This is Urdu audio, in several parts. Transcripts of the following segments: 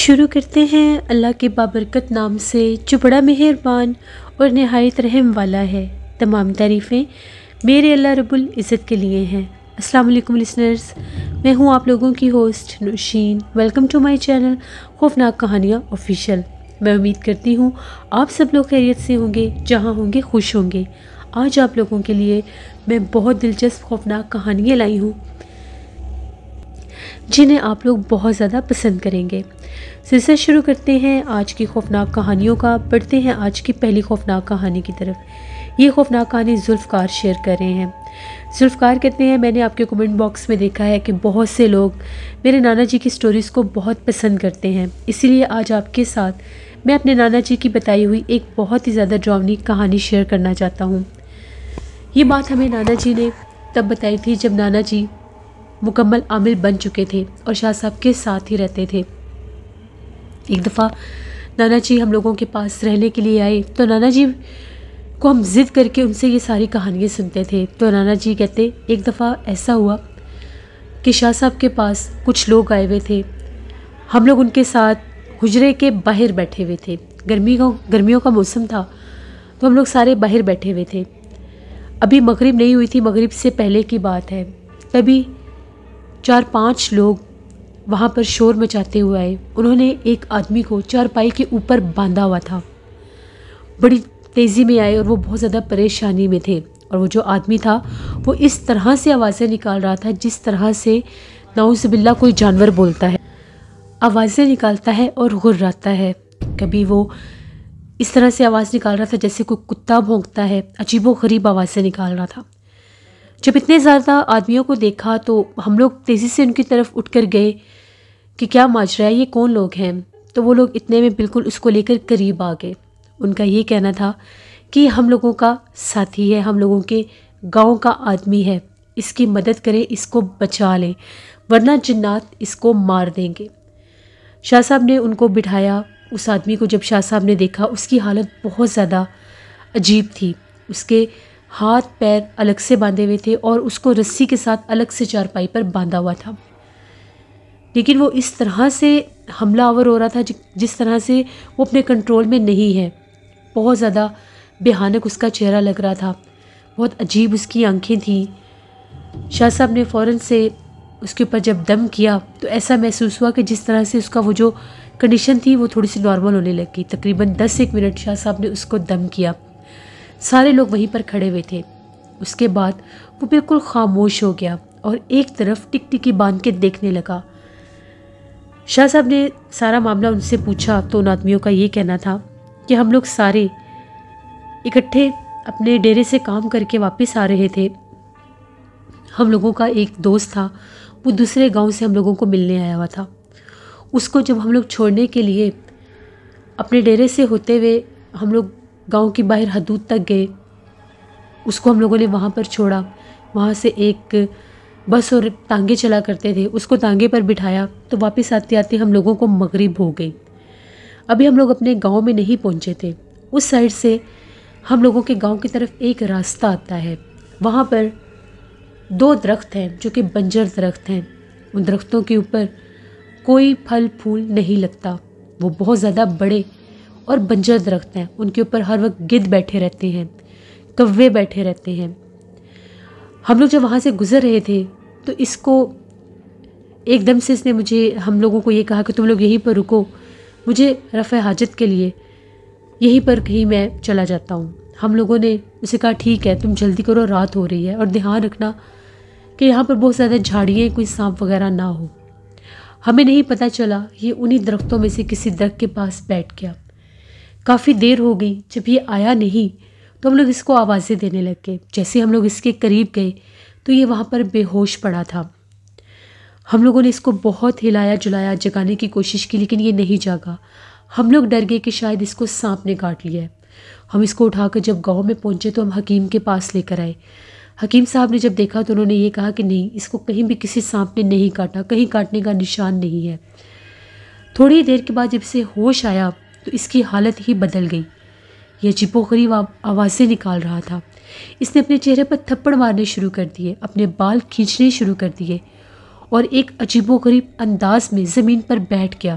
شروع کرتے ہیں اللہ کے بابرکت نام سے جو بڑا مہربان اور نہایت رحم والا ہے۔ تمام تعریفیں میرے اللہ رب العزت کے لیے ہیں۔ السلام علیکم لسنرز، میں ہوں آپ لوگوں کی host Nausheen. Welcome to my channel خوفناک کہانیاں آفیشیل۔ میں امید کرتی ہوں آپ سب لوگ خیریت سے ہوں گے، جہاں ہوں گے خوش ہوں گے۔ آج آپ لوگوں کے لیے میں بہت دلچسپ خوفناک کہانیاں لائی ہوں جنہیں آپ لوگ بہت زیادہ پسند کریں گے۔ سلسلہ شروع کرتے ہیں آج کی خوفناک کہانیوں کا۔ پڑھتے ہیں آج کی پہلی خوفناک کہانی کی طرف۔ یہ خوفناک کہانی ذوالفقار شیئر کر رہے ہیں۔ ذوالفقار کہتے ہیں، میں نے آپ کے کمنٹ باکس میں دیکھا ہے کہ بہت سے لوگ میرے نانا جی کی سٹوریز کو بہت پسند کرتے ہیں، اسی لیے آج آپ کے ساتھ میں اپنے نانا جی کی بتائی ہوئی ایک بہت ہی زیادہ ڈراؤنی کہانی شیئر کرنا چاہتا ہوں۔ یہ بات ہمیں نانا جی نے تب بتائی تھی جب نانا جی مکمل عامل بن چکے تھے اور شاہ صاحب کے ساتھ ہی رہتے تھے۔ ایک دفعہ نانا جی ہم لوگوں کے پاس رہنے کے لیے آئے تو نانا جی کو ہم ضد کر کے ان سے یہ ساری کہانیاں سنتے تھے۔ تو نانا جی کہتے ایک دفعہ ایسا ہوا کہ شاہ صاحب کے پاس کچھ لوگ آئے ہوئے تھے، ہم لوگ ان کے ساتھ حجرے کے باہر بیٹھے ہوئے تھے۔ گرمیوں کا موسم تھا تو ہم لوگ سارے باہر بیٹھے ہوئے تھے۔ ابھی مغرب نہیں ہوئی تھی، مغرب سے پہلے کی بات ہے۔ تبھی 4-5 لوگ وہاں پر شور مچاتے ہوئے آئے۔ انہوں نے ایک آدمی کو چارپائی کے اوپر باندھا ہوا تھا، بڑی تیزی میں آئے اور وہ بہت زیادہ پریشانی میں تھے۔ اور وہ جو آدمی تھا وہ اس طرح سے آوازیں نکال رہا تھا جس طرح سے نعوذ باللہ کوئی جانور بولتا ہے، آوازیں نکالتا ہے اور غراتا ہے۔ کبھی وہ اس طرح سے آواز نکال رہا تھا جیسے کوئی کتا بھونکتا ہے، عجیب و غریب آوازیں نکال رہا تھا۔ جب اتنے زیادہ آدمیوں کو دیکھا تو ہم لوگ تیزی سے ان کی طرف اٹھ کر گئے کہ کیا ماجرا ہے، یہ کون لوگ ہیں؟ تو وہ لوگ اتنے میں بالکل اس کو لے کر قریب آ گئے۔ ان کا یہ کہنا تھا کہ یہ ہم لوگوں کا ساتھی ہے، ہم لوگوں کے گاؤں کا آدمی ہے، اس کی مدد کریں، اس کو بچا لیں ورنہ جنات اس کو مار دیں گے۔ شاہ صاحب نے ان کو بٹھایا۔ اس آدمی کو جب شاہ صاحب نے دیکھا اس کی حالت بہت زیادہ عجیب تھی، اس کے ہاتھ پیر الگ سے باندھے ہوئے تھے اور اس کو رسی کے ساتھ الگ سے چارپائی پر باندھا ہوا تھا، لیکن وہ اس طرح سے حملہ آور ہو رہا تھا جس طرح سے وہ اپنے کنٹرول میں نہیں ہے۔ بہت زیادہ بھیانک اس کا چہرہ لگ رہا تھا، بہت عجیب اس کی آنکھیں تھیں۔ شاہ صاحب نے فوراً سے اس کے اوپر جب دم کیا تو ایسا محسوس ہوا کہ جس طرح سے اس کا وہ جو کنڈیشن تھی وہ تھوڑی سی نارمل ہونے لگ گئی۔ تقریباً 10-1 منٹ شاہ صاحب نے اس کو دم کیا۔ سارے لوگ وہیں پر کھڑے ہوئے تھے۔ اس کے بعد وہ بالکل خاموش ہو گیا اور ایک طرف ٹک ٹکی باندھ کے دیکھنے لگا۔ شاہ صاحب نے سارا معاملہ ان سے پوچھا تو ان آدمیوں کا یہ کہنا تھا کہ ہم لوگ سارے اکٹھے اپنے ڈیرے سے کام کر کے واپس آ رہے تھے۔ ہم لوگوں کا ایک دوست تھا، وہ دوسرے گاؤں سے ہم لوگوں کو ملنے آیا ہوا تھا۔ اس کو جب ہم لوگ چھوڑنے کے لیے اپنے ڈیرے سے ہوتے ہوئے ہم لوگ گاؤں کی باہر حدود تک گئے، اس کو ہم لوگوں نے وہاں پر چھوڑا۔ وہاں سے ایک بس اور ٹانگے چلا کرتے تھے، اس کو ٹانگے پر بٹھایا تو واپس آتے آتے ہم لوگوں کو مغرب ہو گئی۔ ابھی ہم لوگ اپنے گاؤں میں نہیں پہنچے تھے۔ اس سائڈ سے ہم لوگوں کے گاؤں کی طرف ایک راستہ آتا ہے، وہاں پر 2 درخت ہیں جو کہ بنجر درخت ہیں۔ ان درختوں کے اوپر کوئی پھل پھول نہیں لگتا، وہ بہت زیادہ بڑے اور بنجر درخت ہیں۔ ان کے اوپر ہر وقت گدھ بیٹھے رہتے ہیں، کوے بیٹھے رہتے ہیں۔ ہم لوگ جب وہاں سے گزر رہے تھے تو اس کو ایک دم سے اس نے ہم لوگوں کو یہ کہا کہ تم لوگ یہیں پر رکو، مجھے رفع حاجت کے لیے یہیں پر کہیں میں چلا جاتا ہوں۔ ہم لوگوں نے اسے کہا ٹھیک ہے، تم جلدی کرو، رات ہو رہی ہے اور دھیان رکھنا کہ یہاں پر بہت زیادہ جھاڑیاں، کوئی سانپ وغیرہ نہ ہو۔ ہمیں نہیں پتہ چلا، یہ انہی درختوں میں سے کسی درخت کے پاس بیٹھ گیا۔ کافی دیر ہو گئی، جب یہ آیا نہیں تو ہم لوگ اس کو آوازیں دینے لگ گئے۔ جیسے ہم لوگ اس کے قریب گئے تو یہ وہاں پر بے ہوش پڑا تھا۔ ہم لوگوں نے اس کو بہت ہلایا جلایا، جگانے کی کوشش کی، لیکن یہ نہیں جاگا۔ ہم لوگ ڈر گئے کہ شاید اس کو سانپ نے کاٹ لیا ہے۔ ہم اس کو اٹھا کر جب گاؤں میں پہنچے تو ہم حکیم کے پاس لے کر آئے۔ حکیم صاحب نے جب دیکھا تو انہوں نے یہ کہا کہ نہیں، اس کو کہیں بھی کسی سانپ نے نہیں کاٹا، کہیں کاٹنے کا نشان نہیں ہے۔ تھوڑی دیر کے بعد جب اسے ہوش آیا تو اس کی حالت ہی بدل گئی۔ یہ عجیب و غریب آوازیں نکال رہا تھا۔ اس نے اپنے چہرے پر تھپڑ مارنے شروع کر دیے، اپنے بال کھینچنے شروع کر دیے اور ایک عجیب و غریب انداز میں زمین پر بیٹھ گیا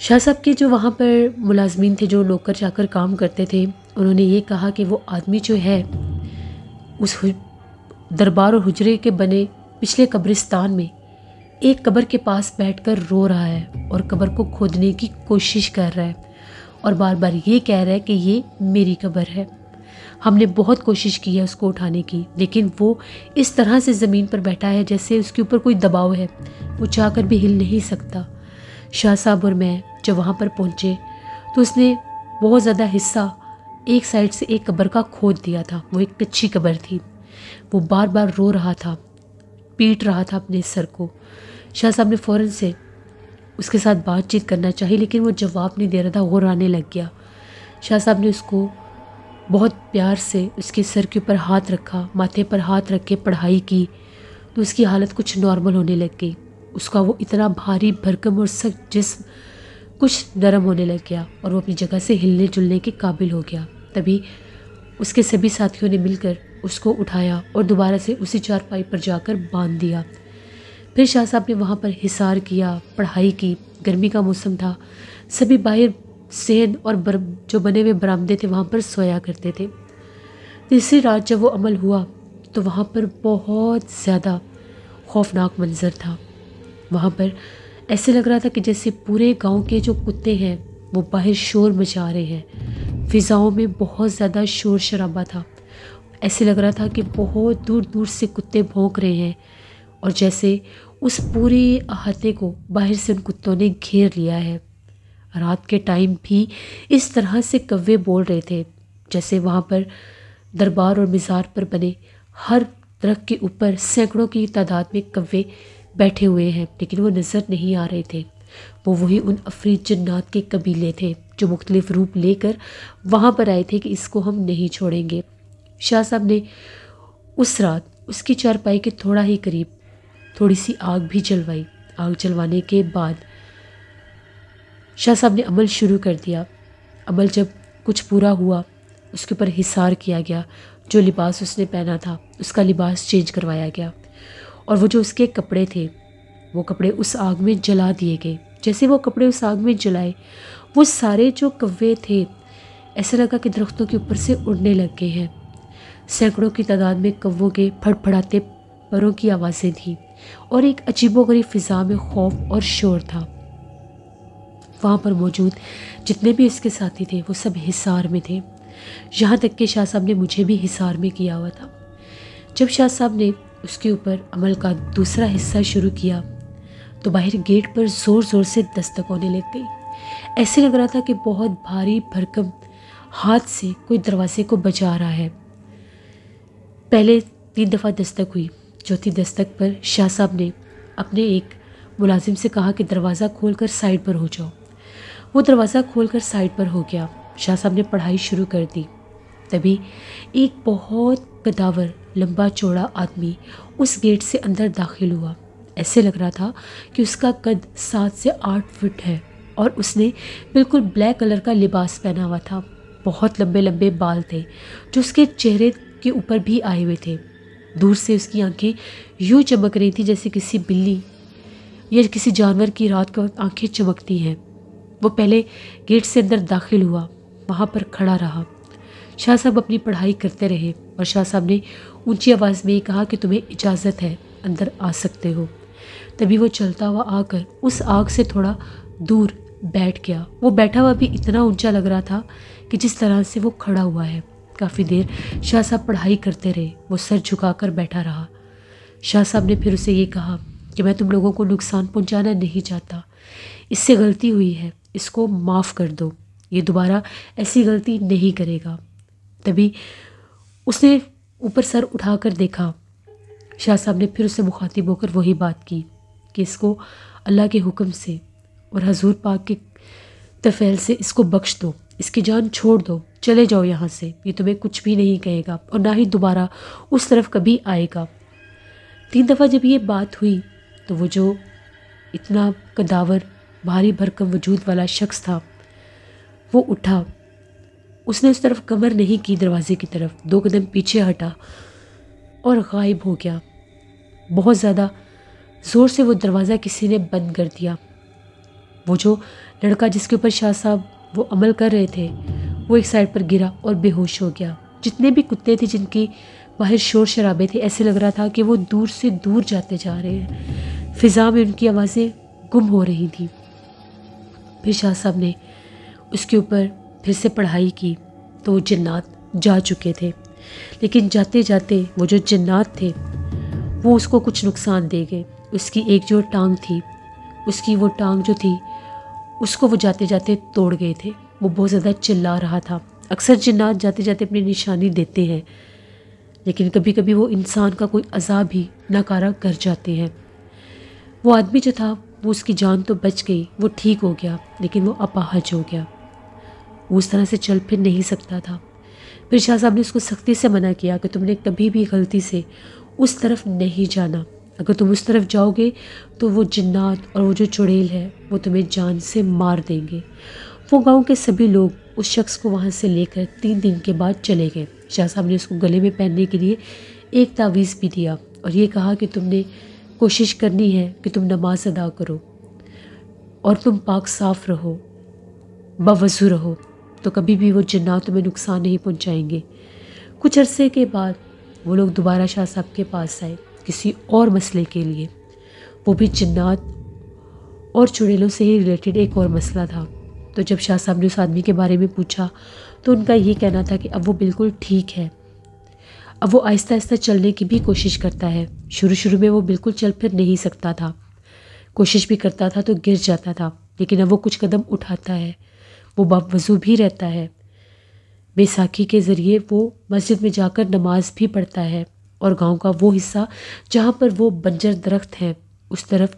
شاہ صاحب کے جو وہاں پر ملازمین تھے، جو نوکر چاکر کام کرتے تھے، انہوں نے یہ کہا کہ وہ آدمی جو ہے اس دربار اور حجرے کے بنے پچھلے قبرستان میں ایک قبر کے پاس بیٹھ کر رو رہا ہے اور قبر کو کھودنے کی کوشش کر رہا ہے اور بار بار یہ کہہ رہا ہے کہ یہ میری قبر ہے۔ ہم نے بہت کوشش کی ہے اس کو اٹھانے کی، لیکن وہ اس طرح سے زمین پر بیٹھا ہے جیسے اس کے اوپر کوئی دباؤ ہے، وہ چاہ کر بھی ہل نہیں سکتا۔ شاہ صاحب اور میں جب وہاں پر پہنچے تو اس نے بہت زیادہ حصہ ایک سائڈ سے ایک قبر کا کھود دیا تھا۔ وہ ایک کچی قبر تھی، وہ بار بار رو رہا تھا، پیٹ رہا تھا اپنے سر کو۔ شاہ صاحب نے فوراً سے اس کے ساتھ بات چیت کرنا چاہی، لیکن وہ جواب نہیں دے رہا تھا، غرانے لگ گیا۔ شاہ صاحب نے اس کو بہت پیار سے اس کے سر کے اوپر ہاتھ رکھا، ماتھے پر ہاتھ رکھ کے پڑھائی کی تو اس کی حالت کچھ نارمل ہونے لگ گئی۔ اس کا وہ اتنا بھاری بھرکم اور سخت جسم کچھ نرم ہونے لگ گیا اور وہ اپنی جگہ سے ہلنے جلنے کے قابل ہو گیا۔ تبھی اس کے سبھی ساتھیوں نے مل کر اس کو اٹھایا اور دوبارہ سے اسی چارپائی پر جا کر باندھ دیا۔ پھر شاہ صاحب نے وہاں پر حصار کیا، پڑھائی کی۔ گرمی کا موسم تھا، سبھی باہر صحن اور جو بنے ہوئے برآمدے تھے وہاں پر سویا کرتے تھے۔ تیسری رات جب وہ عمل ہوا تو وہاں پر بہت زیادہ خوفناک منظر تھا۔ وہاں پر ایسے لگ رہا تھا کہ جیسے پورے گاؤں کے جو کتے ہیں وہ باہر شور مچا رہے ہیں۔ فضاؤں میں بہت زیادہ شور شرابہ تھا، ایسے لگ رہا تھا کہ بہت دور دور سے کتے بھونک رہے ہیں اور جیسے اس پورے احاطے کو باہر سے ان کتوں نے گھیر لیا ہے۔ رات کے ٹائم بھی اس طرح سے کوے بول رہے تھے جیسے وہاں پر دربار اور مزار پر بنے ہر درخت کے اوپر سینکڑوں کی تعداد میں کوے بیٹھے ہوئے ہیں، لیکن وہ نظر نہیں آ رہے تھے۔ وہ وہی ان عفریت جنات کے قبیلے تھے جو مختلف روپ لے کر وہاں پر آئے تھے کہ اس کو ہم نہیں چھوڑیں گے۔ شاہ صاحب نے اس رات اس کی چارپائی کے تھوڑا ہی قریب تھوڑی سی آگ بھی جلوائی۔ آگ جلوانے کے بعد شاہ صاحب نے عمل شروع کر دیا۔ عمل جب کچھ پورا ہوا اس کے اوپر حصار کیا گیا، جو لباس اس نے پہنا تھا اس کا لباس چینج کروایا گیا اور وہ جو اس کے کپڑے تھے وہ کپڑے اس آگ میں جلا دیے گئے۔ جیسے وہ کپڑے اس آگ میں جلائے وہ سارے جو کوے تھے ایسا لگا کہ درختوں کے اوپر سے اڑنے لگ گئے ہیں۔ سینکڑوں کی تعداد میں کووں کے پھڑ پھڑاتے پروں کی آوازیں تھیں اور ایک عجیب و غریب فضا میں خوف اور شور تھا۔ وہاں پر موجود جتنے بھی اس کے ساتھی تھے وہ سب حصار میں تھے، یہاں تک کہ شاہ صاحب نے مجھے بھی حصار میں کیا ہوا تھا۔ جب شاہ صاحب نے اس کے اوپر عمل کا دوسرا حصہ شروع کیا تو باہر گیٹ پر زور زور سے دستک ہونے لگ گئی۔ ایسے لگ رہا تھا کہ بہت بھاری بھرکم ہاتھ سے کوئی دروازے کو بجا رہا ہے۔ پہلے 3 دفعہ دستک ہوئی، چوتھی دستک پر شاہ صاحب نے اپنے ایک ملازم سے کہا کہ دروازہ کھول کر سائڈ پر ہو جاؤ۔ وہ دروازہ کھول کر سائڈ پر ہو گیا۔ شاہ صاحب نے پڑھائی شروع کر دی۔ تبھی ایک بہت قداور لمبا چوڑا آدمی اس گیٹ سے اندر داخل ہوا۔ ایسے لگ رہا تھا کہ اس کا قد 7 سے 8 فٹ ہے اور اس نے بالکل بلیک کلر کا لباس پہنا ہوا تھا۔ بہت لمبے لمبے بال تھے جو اس کے چہرے کے اوپر بھی آئے ہوئے تھے۔ دور سے اس کی آنکھیں یوں چمک رہی تھی جیسے کسی بلی یا کسی جانور کی رات کو آنکھیں چمکتی ہیں۔ وہ پہلے گیٹ سے اندر داخل ہوا، وہاں پر کھڑا رہا۔ شاہ صاحب اپنی پڑھائی کرتے رہے اور شاہ صاحب نے اونچی آواز میں یہ کہا کہ تمہیں اجازت ہے، اندر آ سکتے ہو۔ تبھی وہ چلتا ہوا آ کر اس آگ سے تھوڑا دور بیٹھ گیا۔ وہ بیٹھا ہوا بھی اتنا اونچا لگ رہا تھا کہ جس طرح سے وہ کھڑا ہوا ہے۔ کافی دیر شاہ صاحب پڑھائی کرتے رہے، وہ سر جھکا کر بیٹھا رہا۔ شاہ صاحب نے پھر اسے یہ کہا کہ میں تم لوگوں کو نقصان پہنچانا نہیں چاہتا، اس سے غلطی ہوئی ہے، اس کو معاف کر دو، یہ دوبارہ ایسی غلطی نہیں کرے گا۔ تبھی اس نے اوپر سر اٹھا کر دیکھا۔ شاہ صاحب نے پھر اسے مخاطب ہو کر وہی بات کی کہ اس کو اللہ کے حکم سے اور حضور پاک کے تفعیل سے اس کو بخش دو، اس کی جان چھوڑ دو، چلے جاؤ یہاں سے، یہ تمہیں کچھ بھی نہیں کہے گا اور نہ ہی دوبارہ اس طرف کبھی آئے گا۔ 3 دفعہ جب یہ بات ہوئی تو وہ جو اتنا قداور بھاری بھرکم وجود والا شخص تھا وہ اٹھا، اس نے اس طرف کمر نہیں کی، دروازے کی طرف 2 قدم پیچھے ہٹا اور غائب ہو گیا۔ بہت زیادہ زور سے وہ دروازہ کسی نے بند کر دیا۔ وہ جو لڑکا جس کے اوپر شاہ صاحب وہ عمل کر رہے تھے وہ ایک سائڈ پر گرا اور بے ہوش ہو گیا۔ جتنے بھی کتے تھے جن کی باہر شور شرابے تھے، ایسے لگ رہا تھا کہ وہ دور سے دور جاتے جا رہے ہیں، فضا میں ان کی آوازیں گم ہو رہی تھیں۔ پھر شاہ صاحب نے اس کے اوپر پھر سے پڑھائی کی تو وہ جنات جا چکے تھے، لیکن جاتے جاتے وہ جو جنات تھے وہ اس کو کچھ نقصان دے گئے۔ اس کی ایک جو ٹانگ تھی، اس کی وہ ٹانگ جو تھی اس کو وہ جاتے جاتے توڑ گئے تھے۔ وہ بہت زیادہ چلا رہا تھا۔ اکثر جنات جاتے جاتے اپنی نشانی دیتے ہیں، لیکن کبھی کبھی وہ انسان کا کوئی عذاب ہی ناکارہ کر جاتے ہیں۔ وہ آدمی جو تھا وہ اس کی جان تو بچ گئی، وہ ٹھیک ہو گیا، لیکن وہ اپاہج ہو گیا، وہ اس طرح سے چل پھر نہیں سکتا تھا۔ پھر شاہ صاحب نے اس کو سختی سے منع کیا کہ تم نے کبھی بھی غلطی سے اس طرف نہیں جانا، اگر تم اس طرف جاؤ گے تو وہ جنات اور وہ جو چڑیل ہے وہ تمہیں جان سے مار دیں گے۔ وہ گاؤں کے سبھی لوگ اس شخص کو وہاں سے لے کر 3 دن کے بعد چلے گئے۔ شاہ صاحب نے اس کو گلے میں پہننے کے لیے ایک تعویذ بھی دیا اور یہ کہا کہ تم نے کوشش کرنی ہے کہ تم نماز ادا کرو اور تم پاک صاف رہو، باوضو رہو، تو کبھی بھی وہ جنات تمہیں نقصان نہیں پہنچائیں گے۔ کچھ عرصے کے بعد وہ لوگ دوبارہ شاہ صاحب کے پاس آئے کسی اور مسئلے کے لیے، وہ بھی جنات اور چڑیلوں سے ہی ریلیٹڈ ایک اور مسئلہ تھا۔ تو جب شاہ صاحب نے اس آدمی کے بارے میں پوچھا تو ان کا یہ کہنا تھا کہ اب وہ بالکل ٹھیک ہے، اب وہ آہستہ آہستہ چلنے کی بھی کوشش کرتا ہے۔ شروع میں وہ بالکل چل پھر نہیں سکتا تھا، کوشش بھی کرتا تھا تو گر جاتا تھا، لیکن اب وہ کچھ قدم اٹھاتا ہے، وہ باوضو بھی رہتا ہے، بیساکھی کے ذریعے وہ مسجد میں جا کر نماز بھی پڑھتا ہے، اور گاؤں کا وہ حصہ جہاں پر وہ بنجر درخت ہیں اس طرف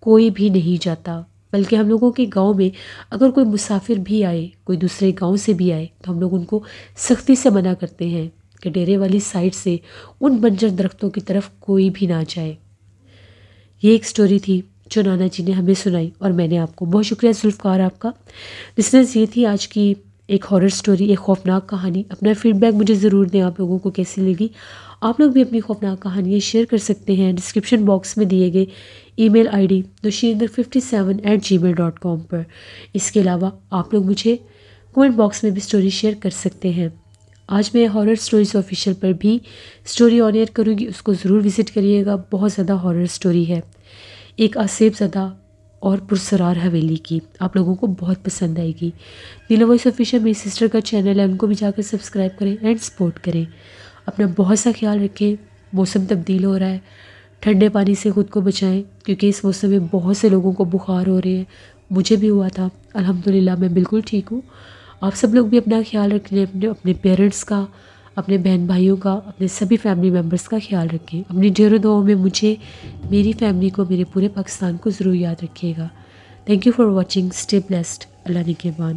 کوئی بھی نہیں جاتا، بلکہ ہم لوگوں کے گاؤں میں اگر کوئی مسافر بھی آئے، کوئی دوسرے گاؤں سے بھی آئے، تو ہم لوگ ان کو سختی سے منع کرتے ہیں کہ ڈیرے والی سائڈ سے ان بنجر درختوں کی طرف کوئی بھی نہ جائے۔ یہ ایک سٹوری تھی جو نانا جی نے ہمیں سنائی اور میں نے آپ کو، بہت شکریہ ذوالفقار آپ کا۔ لسنرز، یہ تھی آج کی ایک ہارر سٹوری، ایک خوفناک کہانی۔ اپنا فیڈ بیک مجھے ضرور دیں، آپ لوگوں کو کیسی لگی۔ آپ لوگ بھی اپنی خوفناک کہانیاں شیئر کر سکتے ہیں ڈسکرپشن باکس میں دیے گئے ای میل آئی ڈی doshinder57@gmail.com پر۔ اس کے علاوہ آپ لوگ مجھے کومنٹ باکس میں بھی سٹوری شیئر کر سکتے ہیں۔ آج میں ہارر سٹوریز آفیشیل پر بھی سٹوری آن ایئر کروں گی، اس کو ضرور وزٹ کریے گا۔ بہت زیادہ ہارر سٹوری ہے، ایک آصف زدہ اور پرسرار حویلی کی، آپ لوگوں کو بہت پسند آئے گی۔ نیلا وائس آفیشیل میری سسٹر کا چینل ہے، ان کو بھی جا کر سبسکرائب کریں اینڈ سپورٹ کریں۔ اپنا بہت سا خیال رکھیں، موسم تبدیل ہو رہا ہے، ٹھنڈے پانی سے خود کو بچائیں، کیونکہ اس موسم میں بہت سے لوگوں کو بخار ہو رہے ہیں، مجھے بھی ہوا تھا، الحمدللہ میں بالکل ٹھیک ہوں۔ آپ سب لوگ بھی اپنا خیال رکھیں، اپنے پیرنٹس کا، اپنے بہن بھائیوں کا، اپنے سبھی فیملی ممبرس کا خیال رکھیں۔ اپنی ڈھیروں دعاؤں میں مجھے، میری فیملی کو، میرے پورے پاکستان کو ضرور یاد رکھیے گا۔ Thank you for watching, stay blessed, Allah نگہبان۔